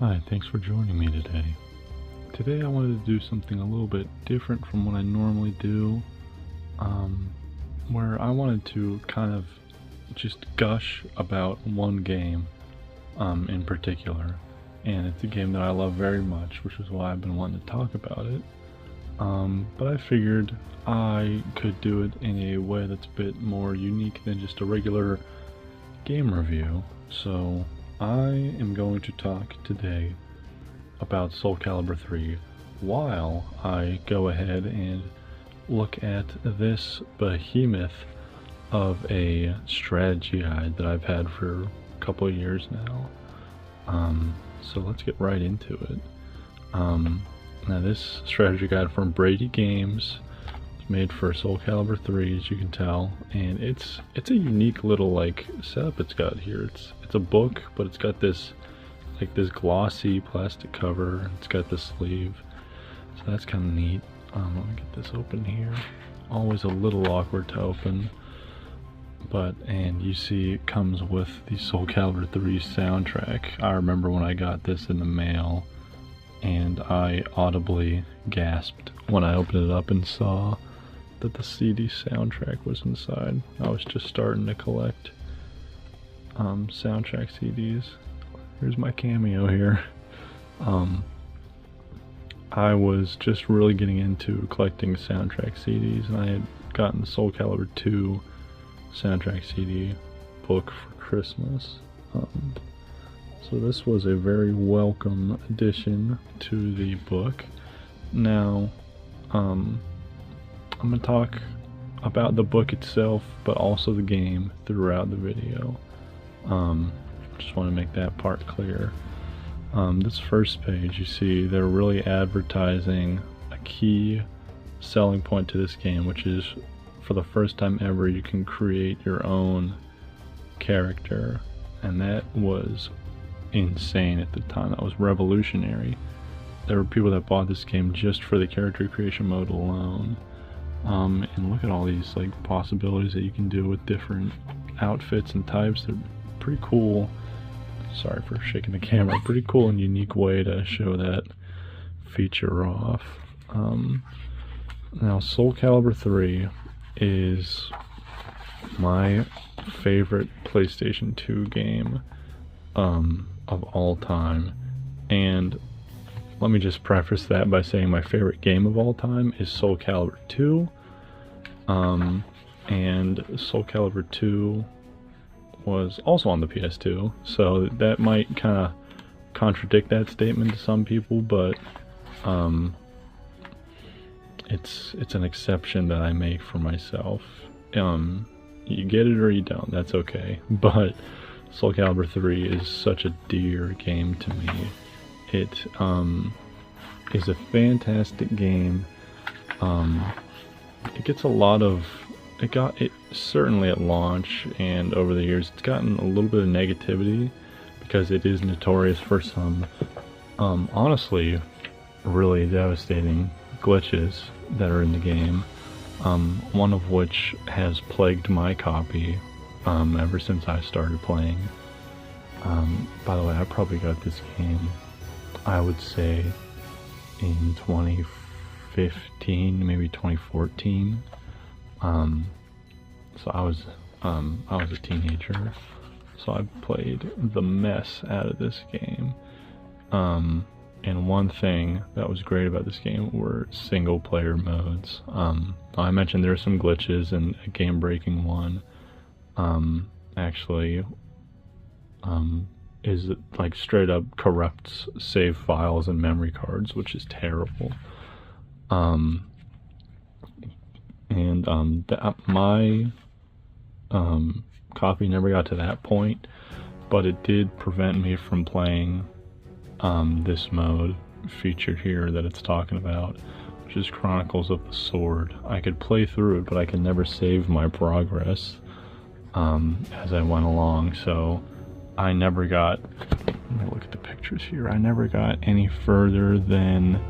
Hi, thanks for joining me today. Today I wanted to do something a little bit different from what I normally do, where I wanted to kind of just gush about one game in particular, and it's a game that I love very much, which is why I've been wanting to talk about it. But I figured I could do it in a way that's a bit more unique than just a regular game review. So I am going to talk today about Soulcalibur III while I go ahead and look at this behemoth of a strategy guide that I've had for a couple of years now. So let's get right into it. Now this strategy guide from BradyGames is made for Soulcalibur III, as you can tell, and it's a unique little setup it's got here. It's a book, but it's got this glossy plastic cover. It's got the sleeve, so that's kind of neat. Let me get this open here. Always a little awkward to open, and you see it comes with the Soulcalibur III soundtrack. I remember when I got this in the mail, and I audibly gasped when I opened it up and saw that the CD soundtrack was inside. I was just starting to collect soundtrack CDs. Here's my cameo here. I was just really getting into collecting soundtrack CDs, and I had gotten the Soulcalibur II soundtrack CD book for Christmas. So this was a very welcome addition to the book. Now, I'm going to talk about the book itself, but also the game throughout the video. Just want to make that part clear. This first page, you see they're really advertising a key selling point to this game, which is for the first time ever you can create your own character, and that was insane at the time. That was revolutionary. There were people that bought this game just for the character creation mode alone. And look at all these possibilities that you can do with different outfits and types. They're pretty cool. Sorry for shaking the camera. Pretty cool and unique way to show that feature off. Now Soulcalibur III is my favorite PlayStation 2 game of all time, and let me just preface that by saying my favorite game of all time is Soulcalibur 2, and Soulcalibur 2 was also on the PS2, so that might kind of contradict that statement to some people, but it's an exception that I make for myself. You get it or you don't, that's okay, but Soulcalibur 3 is such a dear game to me. It is a fantastic game. It gets a lot of, it certainly at launch and over the years it's gotten a little bit of negativity because it is notorious for some honestly really devastating glitches that are in the game, one of which has plagued my copy ever since I started playing. By the way, I probably got this game, I would say, in 2015, maybe 2014. So I was a teenager, so I played the mess out of this game. And one thing that was great about this game were single player modes. I mentioned there are some glitches, and a game breaking one actually is straight up corrupts save files and memory cards, which is terrible. My copy never got to that point, but it did prevent me from playing this mode featured here that it's talking about, which is Chronicles of the Sword. I could play through it, but I could never save my progress as I went along, so I never got, let me look at the pictures here, I never got any further than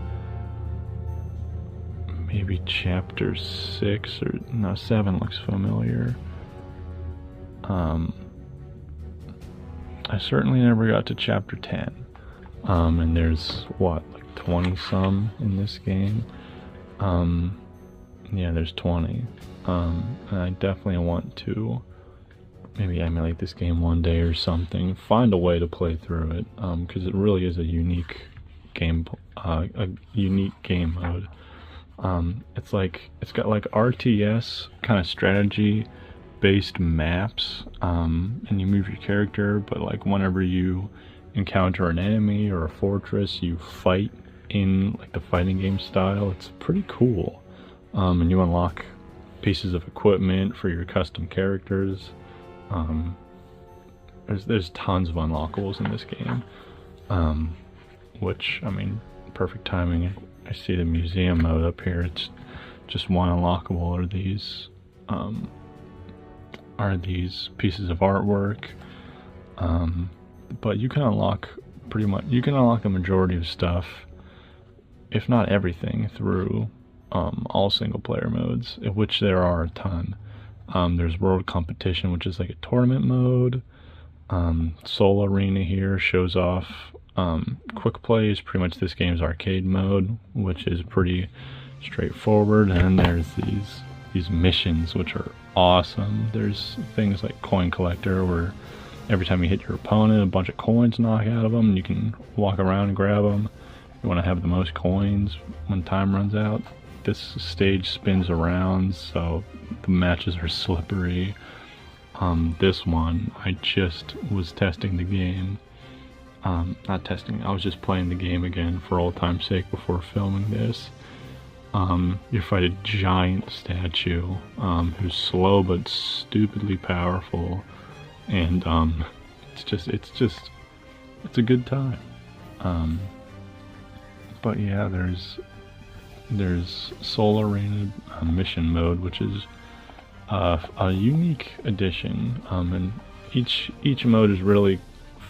maybe chapter 6, or no, 7 looks familiar. I certainly never got to chapter 10. And there's what, like 20 some in this game. Yeah, there's 20. And I definitely want to maybe emulate this game one day or something, find a way to play through it, because it really is a unique game mode. It's got like RTS kind of strategy based maps, and you move your character, but like whenever you encounter an enemy or a fortress, you fight in like the fighting game style. It's pretty cool. And you unlock pieces of equipment for your custom characters. There's tons of unlockables in this game, which, I mean, perfect timing. I see the museum mode up here. It's just one unlockable are these pieces of artwork, but you can unlock the majority of stuff, if not everything, through all single player modes, of which there are a ton. There's World Competition, which is like a tournament mode. Soul Arena here shows off quick play is pretty much this game's arcade mode, which is pretty straightforward. And there's these missions, which are awesome. There's things like Coin Collector, where every time you hit your opponent, a bunch of coins knock out of them, and you can walk around and grab them. You want to have the most coins when time runs out. This stage spins around, so the matches are slippery. This one, I just was testing the game. Not testing, I was just playing the game again for old time's sake before filming this. You fight a giant statue, who's slow but stupidly powerful, and it's a good time. But yeah, there's Soul Arena mission mode, which is a unique addition, and each mode is really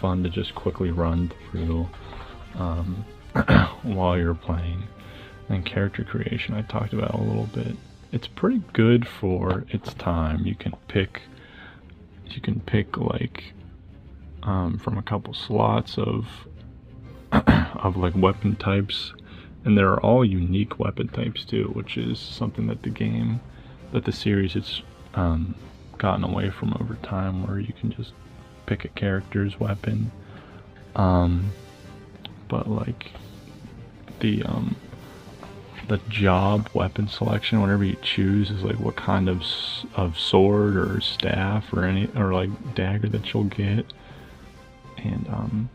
fun to just quickly run through while you're playing. And character creation I talked about a little bit. It's pretty good for its time. You can pick like from a couple slots of like weapon types, and there are all unique weapon types too, which is something that the series has gotten away from over time, where you can just pick a character's weapon. But like the job weapon selection, whatever you choose, is like what kind of sword or staff or like dagger that you'll get. And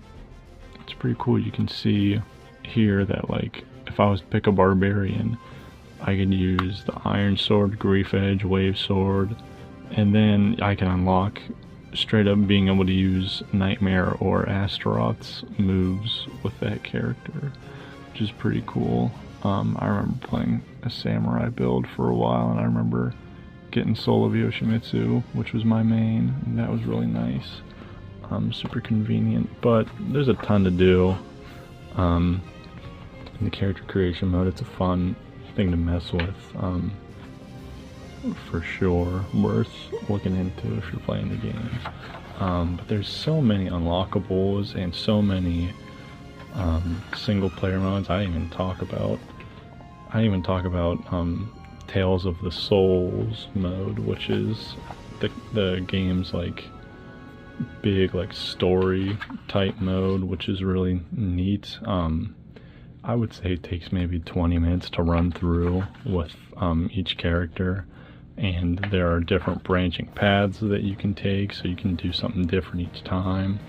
it's pretty cool. You can see here that like if I was to pick a barbarian, I could use the iron sword, grief edge, wave sword, and then I can unlock straight up being able to use Nightmare or Astaroth's moves with that character, which is pretty cool. I remember playing a samurai build for a while, and I remember getting Soul of Yoshimitsu, which was my main, and that was really nice. Super convenient, but there's a ton to do in the character creation mode. It's a fun thing to mess with, for sure. Worth looking into if you're playing the game. But there's so many unlockables and so many single player modes. I didn't even talk about Tales of the Souls mode, which is the game's like big like story type mode, which is really neat. I would say it takes maybe 20 minutes to run through with each character, and there are different branching paths that you can take, so you can do something different each time.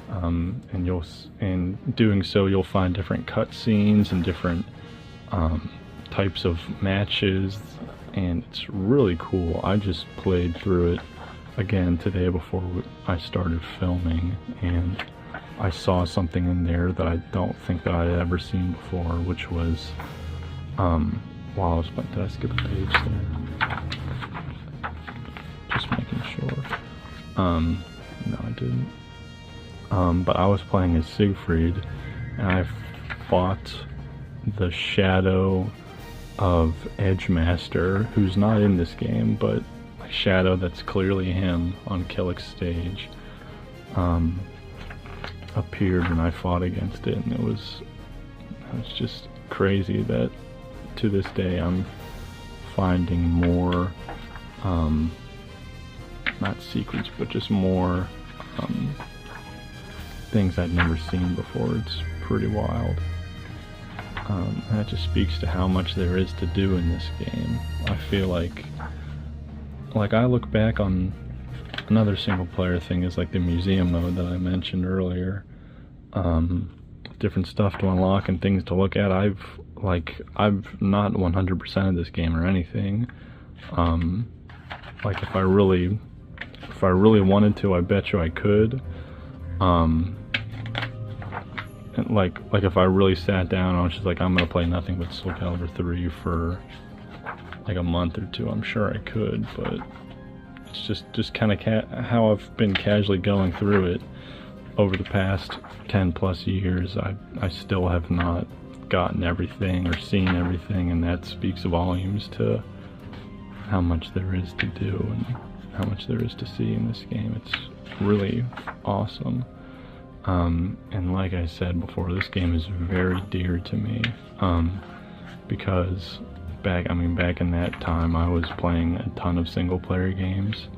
And in doing so, you'll find different cutscenes and different types of matches, and it's really cool. I just played through it again today before I started filming, and I saw something in there that I don't think that I'd ever seen before, which was while I was playing. Did I skip a page there? Just making sure. No, I didn't. But I was playing as Siegfried, and I fought the shadow of Edgemaster, who's not in this game, but a shadow that's clearly him on Killick's stage. appeared and I fought against it, and it was just crazy that to this day I'm finding more, not secrets, but just more things I'd never seen before. It's pretty wild. That just speaks to how much there is to do in this game. I feel like I look back on another single player thing is like the museum mode that I mentioned earlier. Different stuff to unlock and things to look at. I've not 100% of this game or anything. Like if I really wanted to, I bet you I could. And like if I really sat down, I was just like, I'm gonna play nothing but Soulcalibur III for like a month or two. I'm sure I could, but it's just kind of how I've been casually going through it over the past 10 plus years. I still have not gotten everything or seen everything, and that speaks volumes to how much there is to do and how much there is to see in this game. It's really awesome. And like I said before, this game is very dear to me, because back in that time I was playing a ton of single player games.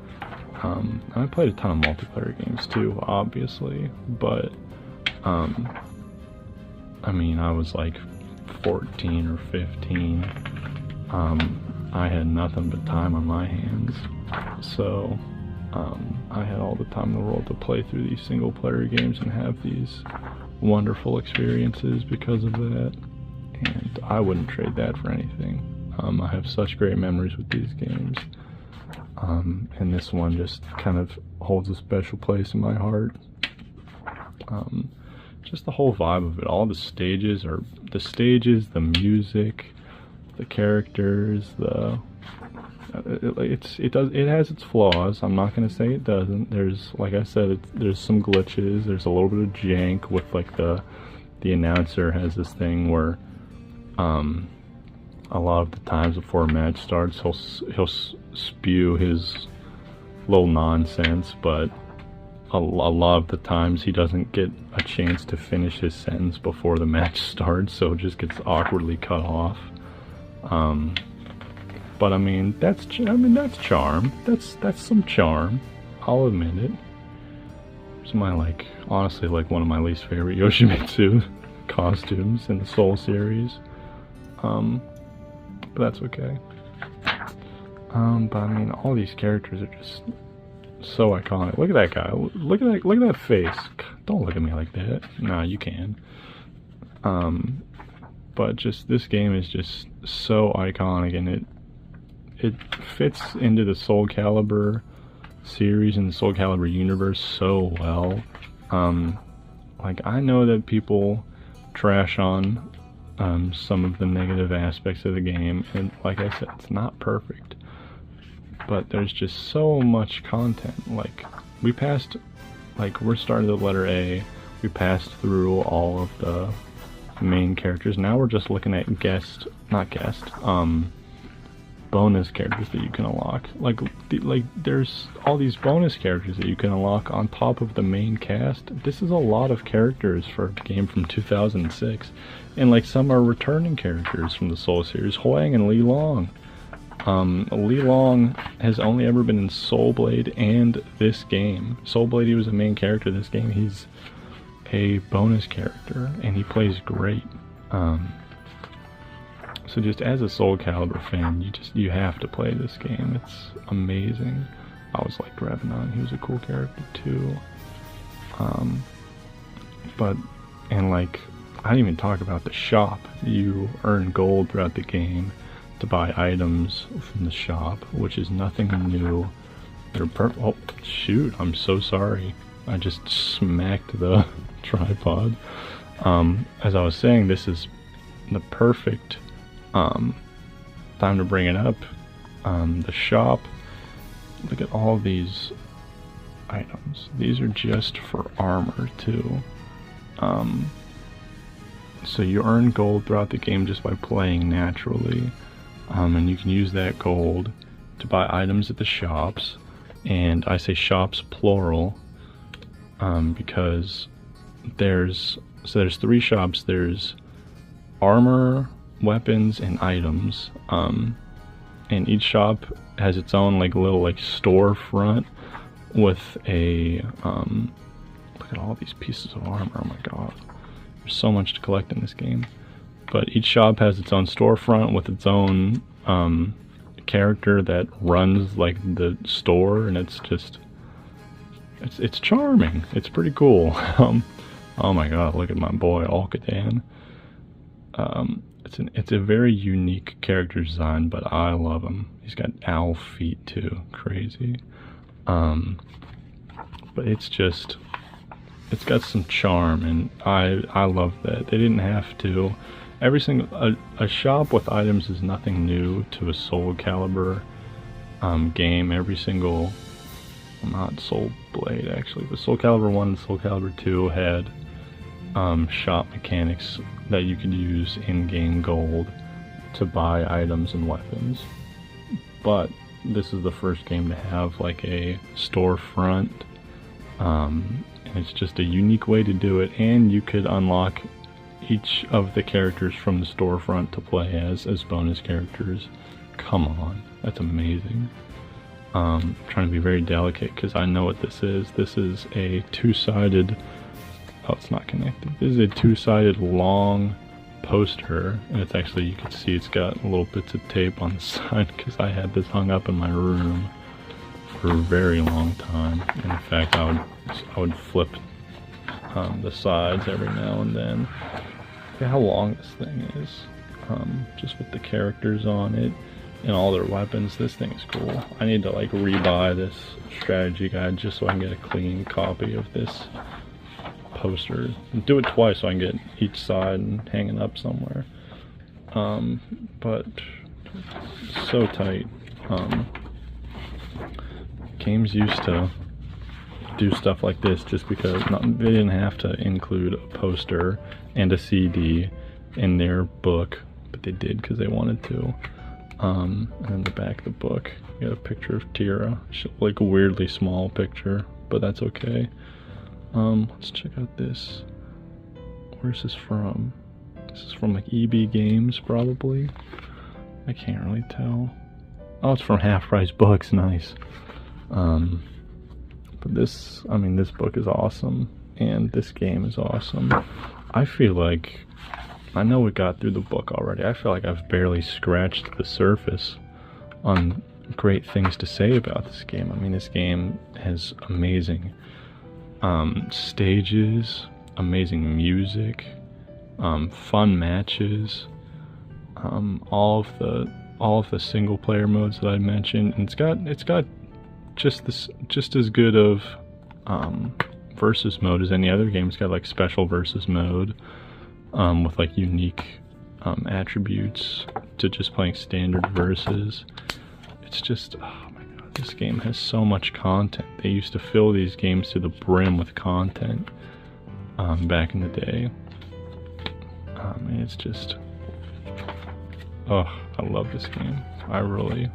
I played a ton of multiplayer games too, obviously, but I mean, I was like 14 or 15. I had nothing but time on my hands, so I had all the time in the world to play through these single player games and have these wonderful experiences because of that, and I wouldn't trade that for anything. I have such great memories with these games, and this one just kind of holds a special place in my heart. Just the whole vibe of it, all the stages, the music, the characters, it has its flaws. I'm not gonna say it doesn't. There's, like I said, there's some glitches. There's a little bit of jank with like the announcer has this thing where a lot of the times before a match starts, he'll spew his little nonsense, but a lot of the times he doesn't get a chance to finish his sentence before the match starts, so it just gets awkwardly cut off. But I mean, that's charm. That's some charm. I'll admit it. It's honestly one of my least favorite Yoshimitsu costumes in the Soul series. But that's okay. But I mean, all these characters are just so iconic. Look at that guy. Look at that face. Don't look at me like that. Nah, you can. But just this game is just so iconic, and it fits into the Soulcalibur series and the Soulcalibur universe so well. Like, I know that people trash on some of the negative aspects of the game, and like I said, it's not perfect, but there's just so much content. Like, we're starting at the letter A, we passed through all of the main characters. Now we're just looking at bonus characters that you can unlock. Like there's all these bonus characters that you can unlock on top of the main cast. This is a lot of characters for a game from 2006, and like some are returning characters from the Soul series. Huang and Li Long. Li Long has only ever been in Soul Blade and this game. Soul Blade, he was a main character. This game, he's a bonus character, and he plays great. So just as a Soulcalibur fan, you have to play this game. It's amazing. I was like Revenant, he was a cool character too. And like, I didn't even talk about the shop. You earn gold throughout the game to buy items from the shop, which is nothing new. They're oh shoot, I'm so sorry. I just smacked the tripod. As I was saying, this is the perfect time to bring it up. The shop, look at all these items. These are just for armor too. So you earn gold throughout the game just by playing naturally, and you can use that gold to buy items at the shops. And I say shops plural because there's 3 shops. There's armor, weapons, and items. And each shop has its own like little like storefront with a look at all these pieces of armor. Oh my god, there's so much to collect in this game. But each shop has its own storefront with its own character that runs like the store, and it's just it's charming. It's pretty cool. Oh my god, look at my boy Alcadan. It's a very unique character design, but I love him. He's got owl feet too, crazy. But it's got some charm, and I love that. They didn't have to. Every single a shop with items is nothing new to a Soulcalibur game. Every single, well, not Soul Blade actually, but Soulcalibur 1 and Soulcalibur 2 had shop mechanics that you could use in-game gold to buy items and weapons. But this is the first game to have like a storefront, and it's just a unique way to do it, and you could unlock each of the characters from the storefront to play as bonus characters. Come on, that's amazing. Trying to be very delicate because I know what this is. This is a two-sided, oh, it's not connected. This is a two-sided long poster, and it's actually, you can see it's got little bits of tape on the side because I had this hung up in my room for a very long time. And in fact, I would flip the sides every now and then. Look at how long this thing is, just with the characters on it and all their weapons. This thing is cool. I need to like rebuy this strategy guide just so I can get a clean copy of this poster. And do it twice so I can get each side and hang it up somewhere. But so tight. Games used to do stuff like this just because they didn't have to include a poster and a CD in their book, but they did because they wanted to. And then the back of the book, you got a picture of Tira. She's like a weirdly small picture, but that's okay. Let's check out this. Where's this from? This is from like BradyGames probably. I can't really tell. Oh, it's from Half Price Books. Nice. But this book is awesome, and this game is awesome. I feel like, I know we got through the book already, I feel like I've barely scratched the surface on great things to say about this game. I mean, this game has amazing stages, amazing music, fun matches, all of the single player modes that I mentioned, and it's got just as good of versus mode as any other game. It's got like special versus mode with like unique attributes to just playing standard versus. It's just, oh my god, this game has so much content. They used to fill these games to the brim with content back in the day. And it's just, oh, I love this game. I really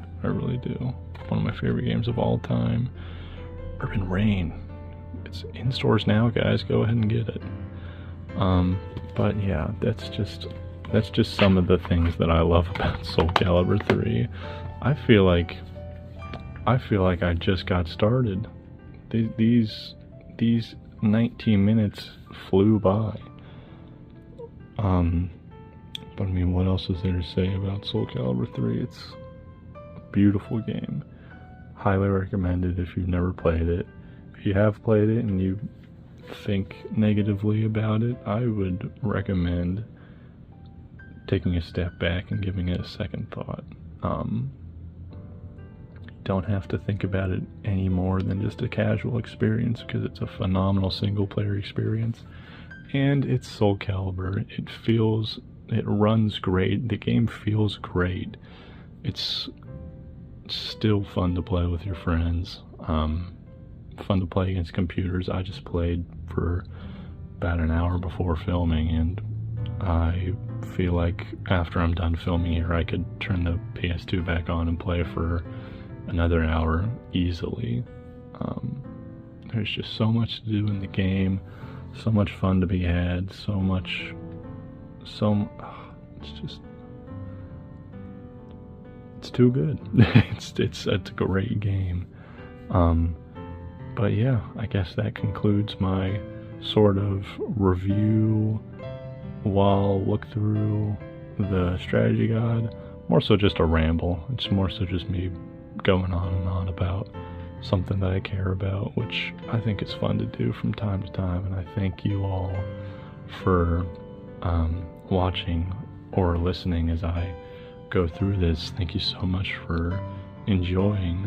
do. One of my favorite games of all time. Urban Reign. It's in stores now, guys. Go ahead and get it. But yeah, that's just some of the things that I love about Soulcalibur 3. I feel like I just got started. These 19 minutes flew by. But I mean, what else is there to say about Soulcalibur 3? It's a beautiful game. Highly recommended if you've never played it. If you have played it and you think negatively about it, I would recommend taking a step back and giving it a second thought. Don't have to think about it any more than just a casual experience, because it's a phenomenal single player experience, and it's Soulcalibur. It runs great. The game feels great. It's still fun to play with your friends. Fun to play against computers. I just played for about an hour before filming, and I feel like after I'm done filming here, I could turn the PS2 back on and play for another hour easily. There's just so much to do in the game. so much fun to be had, it's too good. it's a great game. But yeah, I guess that concludes my sort of review while look through the strategy guide. More so just a ramble. It's more so just me going on and on about something that I care about, which I think is fun to do from time to time. And I thank you all for watching or listening as I go through this. Thank you so much for enjoying.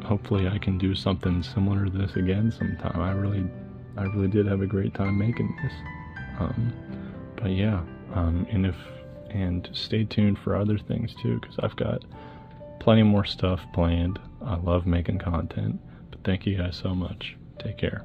Hopefully I can do something similar to this again sometime. I really did have a great time making this. But yeah, and stay tuned for other things too, because I've got plenty more stuff planned. I love making content. But thank you guys so much. Take care.